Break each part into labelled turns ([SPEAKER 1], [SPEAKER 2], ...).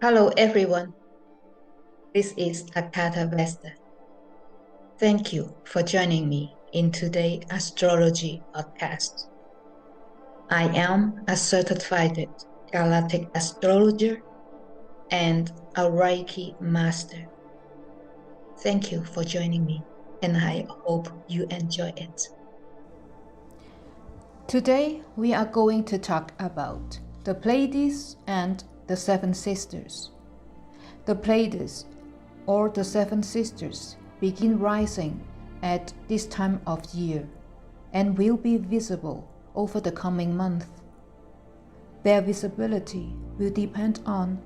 [SPEAKER 1] Hello everyone, this is Akata Vesta. Thank you for joining me in today's astrology podcast. I am a certified galactic astrologer and a Reiki master. Thank you for joining me, and I hope you enjoy it.
[SPEAKER 2] Today we are going to talk about the Pleiades and the Seven Sisters. The Pleiades, or the Seven Sisters, begin rising at this time of year and will be visible over the coming month. Their visibility will depend on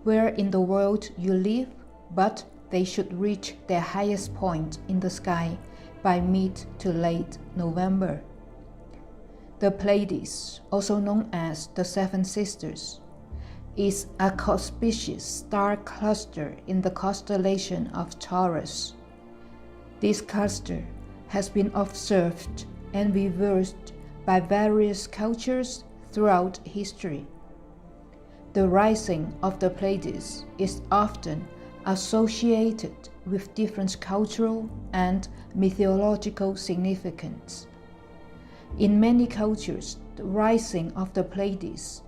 [SPEAKER 2] where in the world you live, but they should reach their highest point in the sky by mid to late November. The Pleiades, also known as the Seven Sisters, is a conspicuous star cluster in the constellation of Taurus. This cluster has been observed and reversed by various cultures throughout history. The rising of the Pleiades is often associated with different cultural and mythological significance. In many cultures, the rising of the Pleiades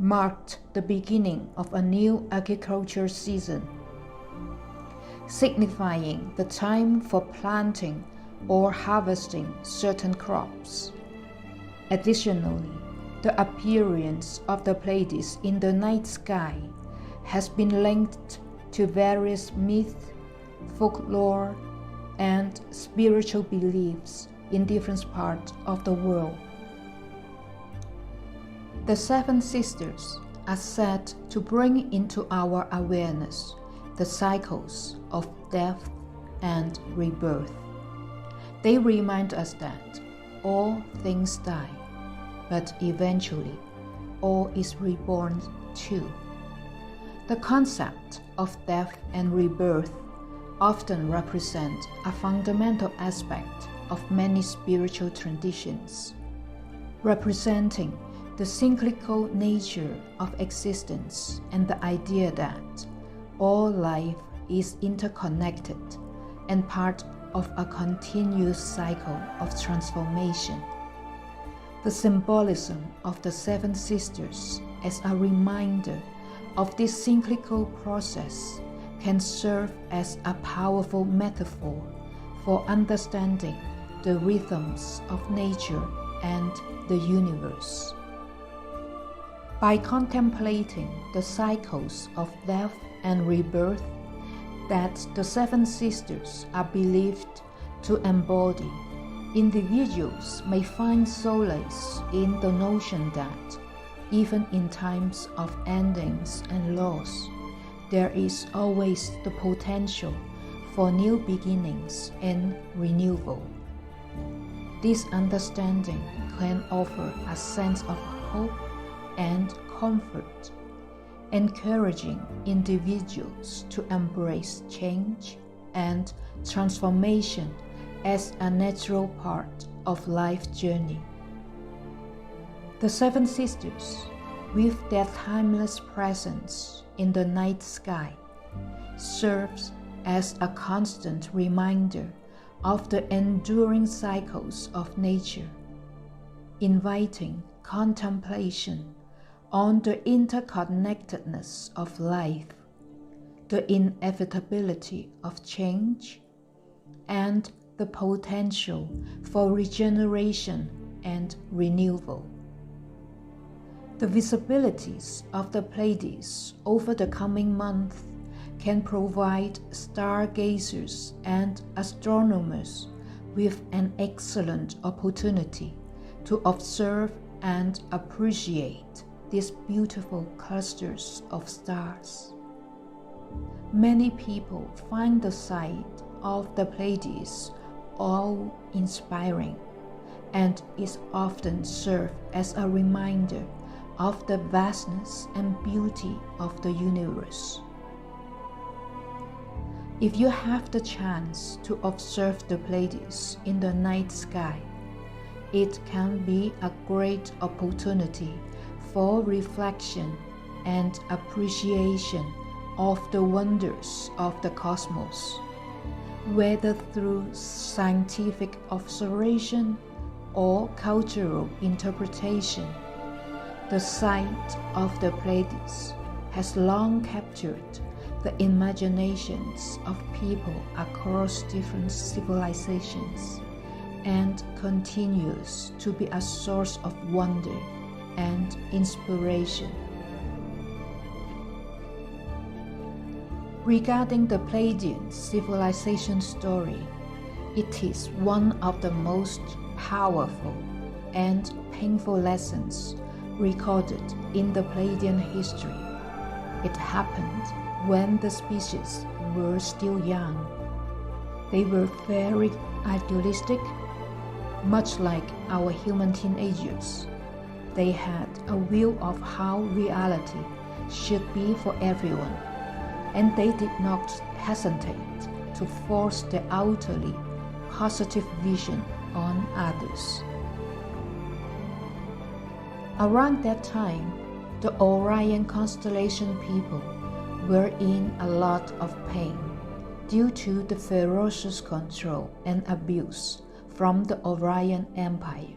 [SPEAKER 2] marked the beginning of a new agricultural season, signifying the time for planting or harvesting certain crops. Additionally, the appearance of the Pleiades in the night sky has been linked to various myths, folklore, and spiritual beliefs in different parts of the world. The Seven Sisters are said to bring into our awareness the cycles of death and rebirth. They remind us that all things die, but eventually all is reborn too. The concept of death and rebirth often represent a fundamental aspect of many spiritual traditions, representing the cyclical nature of existence and the idea that all life is interconnected and part of a continuous cycle of transformation. The symbolism of the Seven Sisters as a reminder of this cyclical process can serve as a powerful metaphor for understanding the rhythms of nature and the universe. By contemplating the cycles of death and rebirth that the Seven Sisters are believed to embody, individuals may find solace in the notion that even in times of endings and loss, there is always the potential for new beginnings and renewal. This understanding can offer a sense of hope and comfort, encouraging individuals to embrace change and transformation as a natural part of life's journey. The Seven Sisters, with their timeless presence in the night sky, serves as a constant reminder of the enduring cycles of nature, inviting contemplation on the interconnectedness of life, the inevitability of change, and the potential for regeneration and renewal. The visibilities of the Pleiades over the coming month can provide stargazers and astronomers with an excellent opportunity to observe and appreciate these beautiful clusters of stars. Many people find the sight of the Pleiades awe-inspiring, and is often served as a reminder of the vastness and beauty of the universe. If you have the chance to observe the Pleiades in the night sky, it can be a great opportunity for reflection and appreciation of the wonders of the cosmos, whether through scientific observation or cultural interpretation. The sight of the Pleiades has long captured the imaginations of people across different civilizations and continues to be a source of wonder and inspiration. Regarding the Pleiadian civilization story, it is one of the most powerful and painful lessons recorded in the Pleiadian history. It happened when the species were still young. They were very idealistic, much like our human teenagers. They had a view of how reality should be for everyone, and they did not hesitate to force their utterly positive vision on others. Around that time, the Orion constellation people were in a lot of pain due to the ferocious control and abuse from the Orion Empire.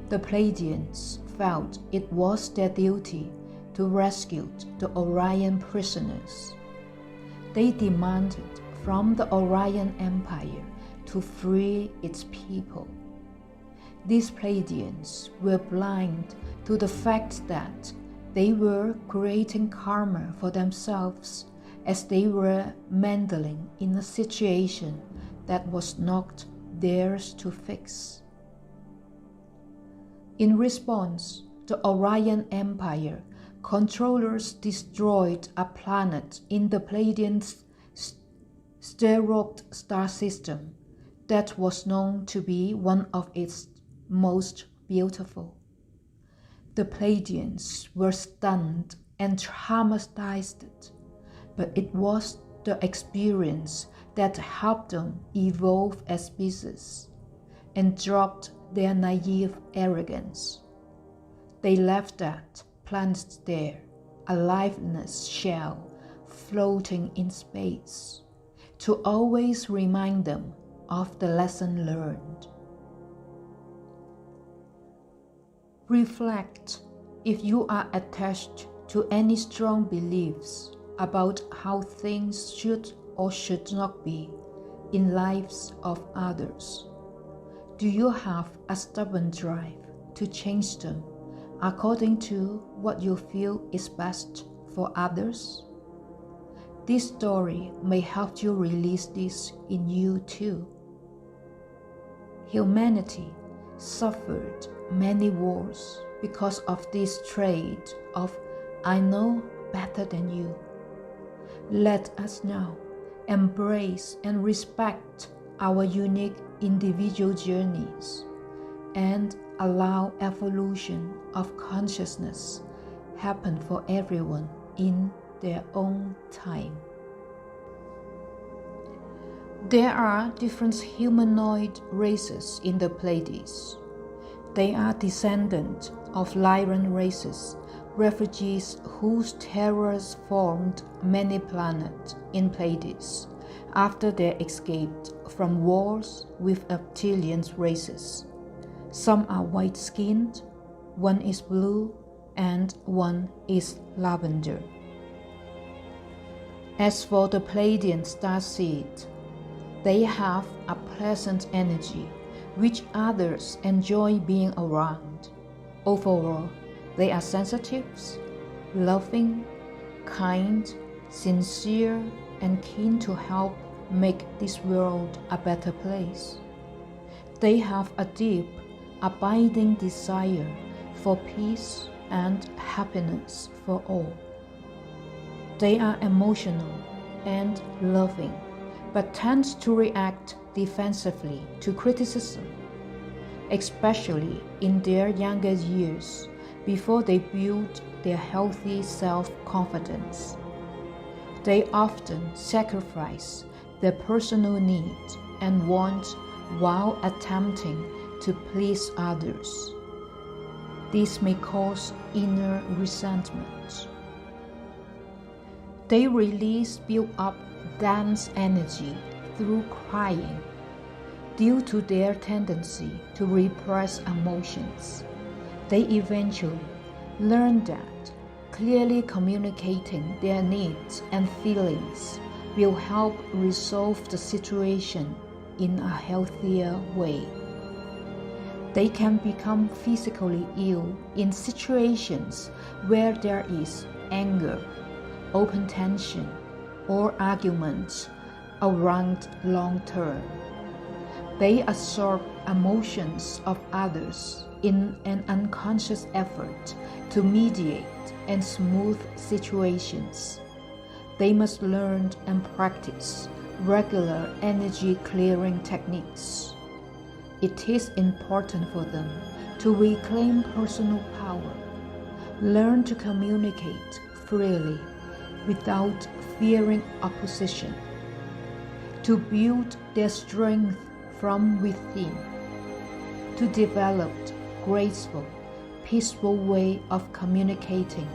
[SPEAKER 2] The Pleiadians felt it was their duty to rescue the Orion prisoners. They demanded from the Orion Empire to free its people. These Pleiadians were blind to the fact that they were creating karma for themselves as they were meddling in a situation that was not theirs to fix. In response, the Orion Empire controllers destroyed a planet in the Pleiadian steroid star system that was known to be one of its most beautiful. The Pleiadians were stunned and traumatized, but it was the experience that helped them evolve as species and dropped their naive arrogance. They left that planet there, a lifeless shell floating in space, to always remind them of the lesson learned. Reflect if you are attached to any strong beliefs about how things should or should not be in lives of others. Do you have a stubborn drive to change them according to what you feel is best for others? This story may help you release this in you too. Humanity suffered many wars because of this trait of "I know better than you." Let us now embrace and respect our unique individual journeys and allow evolution of consciousness happen for everyone in their own time. There are different humanoid races in the Pleiades. They are descendants of Lyran races, refugees whose terrors formed many planets in Pleiades after they escaped from wars with Reptilian races. Some are white-skinned, one is blue, and one is lavender. As for the Pleiadian starseed, they have a pleasant energy which others enjoy being around. Overall, they are sensitive, loving, kind, sincere, and keen to help make this world a better place. They have a deep, abiding desire for peace and happiness for all. They are emotional and loving, but tend to react defensively to criticism, especially in their younger years before they build their healthy self-confidence. They often sacrifice their personal needs and wants while attempting to please others. This may cause inner resentment. They release built-up dense energy through crying. Due to their tendency to repress emotions, they eventually learn that clearly communicating their needs and feelings will help resolve the situation in a healthier way. They can become physically ill in situations where there is anger, open tension, or arguments around long term. They absorb emotions of others in an unconscious effort to mediate and smooth situations. They must learn and practice regular energy clearing techniques. It is important for them to reclaim personal power, learn to communicate freely without fearing opposition, to build their strength from within, to develop graceful, peaceful way of communicating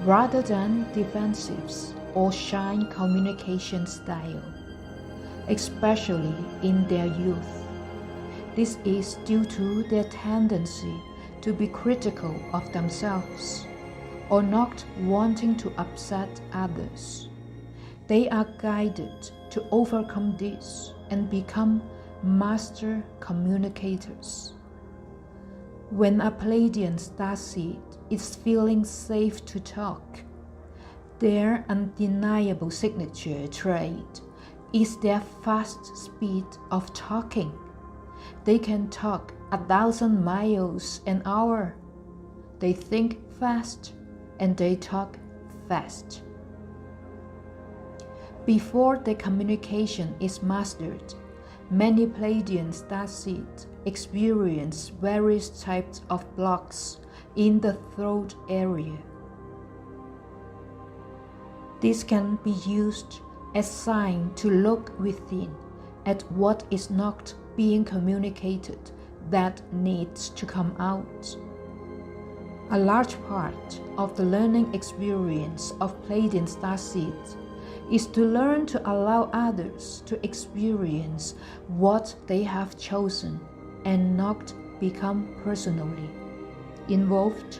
[SPEAKER 2] rather than defensive or shy communication style, especially in their youth. This is due to their tendency to be critical of themselves or not wanting to upset others. They are guided to overcome this and become master communicators. When a Pleiadian starseed is feeling safe to talk, their undeniable signature trait is their fast speed of talking. They can talk 1,000 miles an hour. They think fast and they talk fast. Before their communication is mastered, many Pleiadian starseeds experience various types of blocks in the throat area. This can be used as sign to look within at what is not being communicated that needs to come out. A large part of the learning experience of Pleiadian starseeds is to learn to allow others to experience what they have chosen and not become personally involved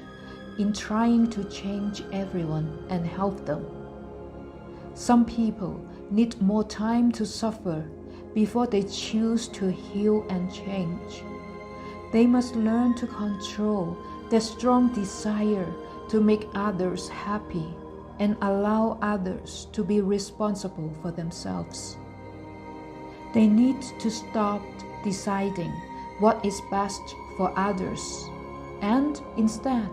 [SPEAKER 2] in trying to change everyone and help them. Some people need more time to suffer before they choose to heal and change. They must learn to control their strong desire to make others happy and allow others to be responsible for themselves. They need to stop deciding what is best for others and instead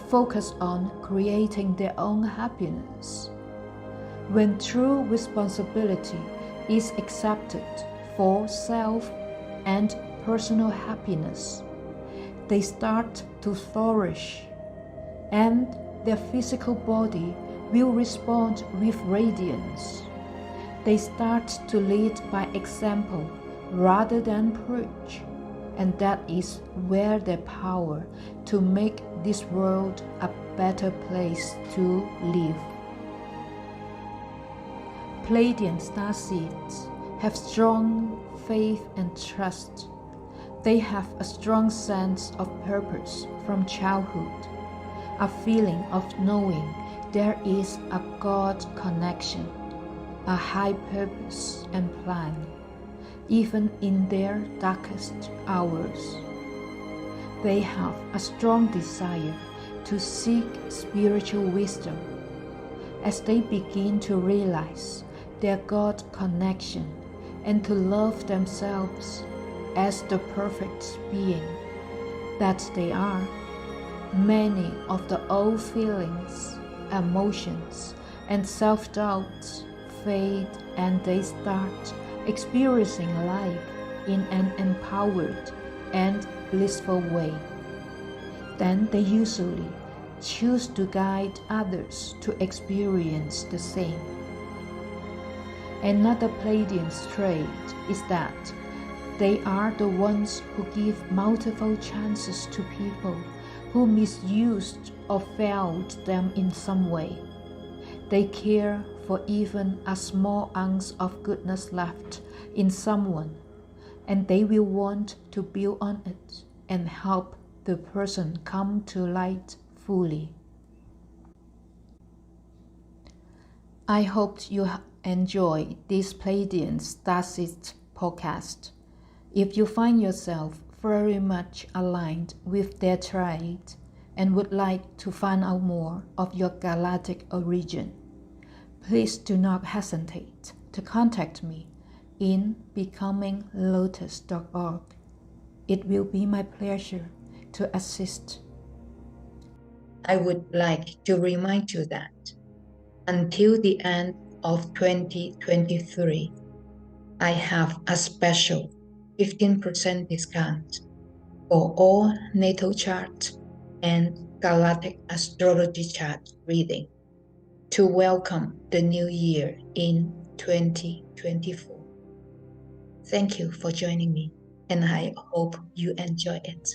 [SPEAKER 2] focus on creating their own happiness. When true responsibility is accepted for self and personal happiness, they start to flourish, and their physical body will respond with radiance. They start to lead by example rather than preach, and that is where their power to make this world a better place to live. Pleiadian starseeds have strong faith and trust. They have a strong sense of purpose from childhood, a feeling of knowing there is a God connection, a high purpose and plan, even in their darkest hours. They have a strong desire to seek spiritual wisdom. As they begin to realize their God connection and to love themselves as the perfect being that they are, many of the old feelings, emotions, and self-doubts fade, and they start experiencing life in an empowered and blissful way. Then they usually choose to guide others to experience the same. Another Pleiadian trait is that they are the ones who give multiple chances to people who misused or failed them in some way. They care for even a small ounce of goodness left in someone, and they will want to build on it and help the person come to light fully. I hope you enjoy this Pleiadian Starseed podcast. If you find yourself very much aligned with their trade and would like to find out more of your galactic origin, please do not hesitate to contact me in becominglotus.org. It will be my pleasure to assist.
[SPEAKER 1] I would like to remind you that until the end of 2023, I have a special 15% discount for all natal chart and galactic astrology chart reading to welcome the new year in 2024. Thank you for joining me, and I hope you enjoy it.